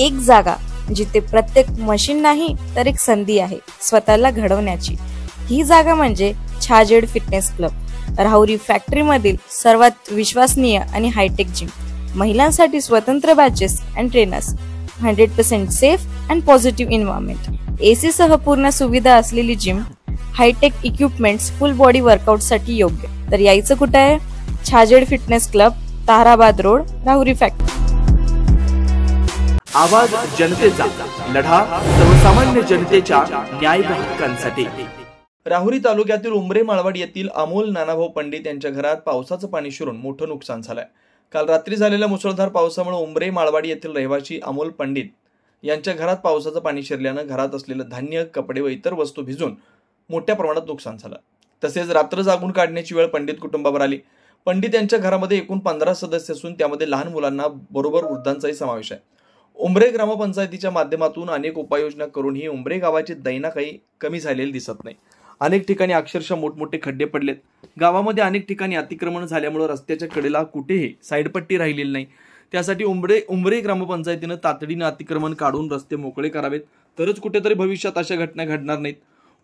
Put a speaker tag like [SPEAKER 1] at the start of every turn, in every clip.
[SPEAKER 1] एक जागा जिथे प्रत्येक मशीन नाही तर एक संधी आहे स्वतःला घडवण्याची। ही जागा म्हणजे Chhajed fitness club, Rahuri factory मधील सर्वात विश्वसनीय आणि हायटेक जिम। महिलांसाठी स्वतंत्र batches and trainers, 100% safe and positive environment, AC सह पूर्ण सुविधा असलेली जिम, hitech equipments, full body workout साठी योग्य। तर यायचं कुठे आहे? Chhajed fitness club, Tarabad road, Rahuri factory.
[SPEAKER 2] आवाज जनतेचा, लढा सर्वसामान्य जनतेच्या न्याय व हक्कांसाठी। राहुरी तालुक्यातील उमरे माळवाड येथील अमोल नानाभाऊ पंडित यांच्या घरात पावसाचं पाणी शिरून मोठं नुकसान झालंय। काल रात्री झालेल्या मुसळधार पावसामुळे उमरे माळवाड येथील रहिवासी अमोल पंडित यांच्या घरात पावसाचं पाणी शिरल्यानं घरात असलेलं धान्य, कपडे व इतर वस्तू भिजून मोठ्या प्रमाणात नुकसान झालं। तसेच रात्र जागून काढण्याची वेळ पंडित कुटुंबावर आली। पंडित यांच्या घरामध्ये एकूण 15 सदस्य असून त्यामध्ये लहान मुलांना बरोबर वृद्धांचाही समावेश आहे। उमरे ग्रामपंचायतीच्या माध्यमातून अनेक उपाययोजना करूनही उमरे गावाची दैना काही कमी झालेली दिसत नाही। अनेक ठिकाणी अक्षरशः मोठमोठे खड्डे पडलेत। गावामध्ये अनेक ठिकाणी अतिक्रमण झाल्यामुळे रस्त्याच्या कडेला कुठेही साईडपट्टी राहिलेली नाही। त्यासाठी उमरे ग्रामपंचायतीनं तातडीनं अतिक्रमण काढून रस्ते मोकळे करावेत, तरच कुठेतरी भविष्यात अशा घटना घडणार नाहीत।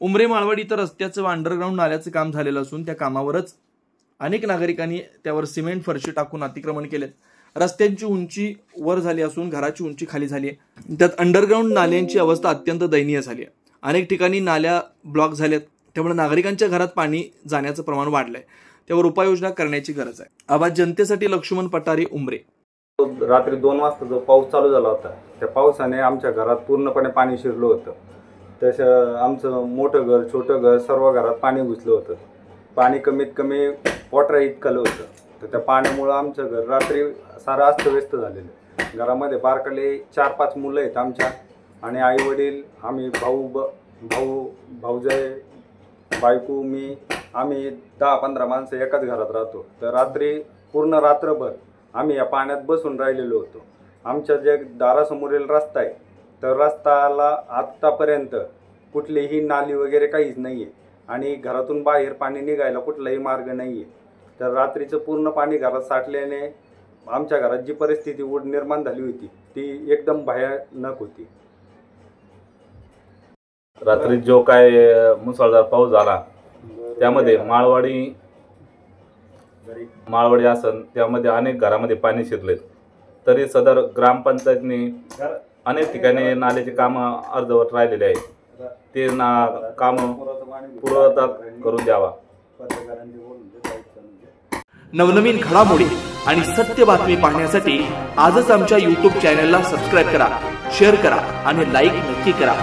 [SPEAKER 2] उमरे माळवाड इथं रस्त्याचं व अंडरग्राऊंड नाल्याचं काम झालेलं असून त्या कामावरच अनेक नागरिकांनी त्यावर सिमेंट फरशी टाकून अतिक्रमण केलेत। रस्त्यांची उंची वर झाली असून घराची उंची खाली झाली आहे। त्यात अंडरग्राऊंड नाल्यांची अवस्था अत्यंत दयनीय झाली आहे। अनेक ठिकाणी नाल्या ब्लॉक झाल्यात, त्यामुळे नागरिकांच्या घरात पाणी जाण्याचं प्रमाण वाढलंय। त्यावर उपाययोजना करण्याची गरज आहे। आवाज जनतेसाठी लक्ष्मण पटारे, उमरे।
[SPEAKER 3] रात्री 2 वाजता जो पाऊस चालू झाला होता, त्या पावसाने आमच्या घरात पूर्णपणे पाणी शिरलं होतं। तसं आमचं मोठं घर, छोटं घर, सर्व घरात पाणी घुसलं होतं। पाणी कमीत कमी पोटरा इतकं होतं। तर त्या पाण्यामुळं आमचं घर रात्री सारं अस्तव्यस्त झालेलं। घरामध्ये बारकाले 4-5 मुलं आहेत आमच्या, आणि आई वडील, आम्ही भाऊजाई, बायको, मी, आम्ही 10-15 माणसं एकाच घरात राहतो। तर रात्री पूर्ण रात्रभर आम्ही या पाण्यात बसून राहिलेलो होतो। आमच्या जे दारासमोरील रस्ता आहे, तर रस्त्याला आत्तापर्यंत कुठलीही नाली वगैरे काहीच नाही आहे, आणि घरातून बाहेर पाणी निघायला कुठलाही मार्ग नाही आहे। तर रात्रीचं पूर्ण पाणी घरात साठल्याने आमच्या घरात जी परिस्थिती निर्माण झाली होती ती एकदम भयानक होती।
[SPEAKER 4] रात्री जो काय मुसळधार पाऊस झाला, त्यामध्ये माळवाडी असन, त्यामध्ये अनेक घरामध्ये पाणी शिरले। तरी सदर ग्रामपंचायतने अनेक ठिकाणी नाल्याचे काम अर्धवट राहिलेले आहेत, ते काम पूर्ववत करून द्यावा।
[SPEAKER 2] नवनवीन घडामोडी आणि सत्य बातमी पाहण्यासाठी आजच आमच्या YouTube चॅनलला सबस्क्राईब करा, शेअर करा आणि लाईक नक्की करा।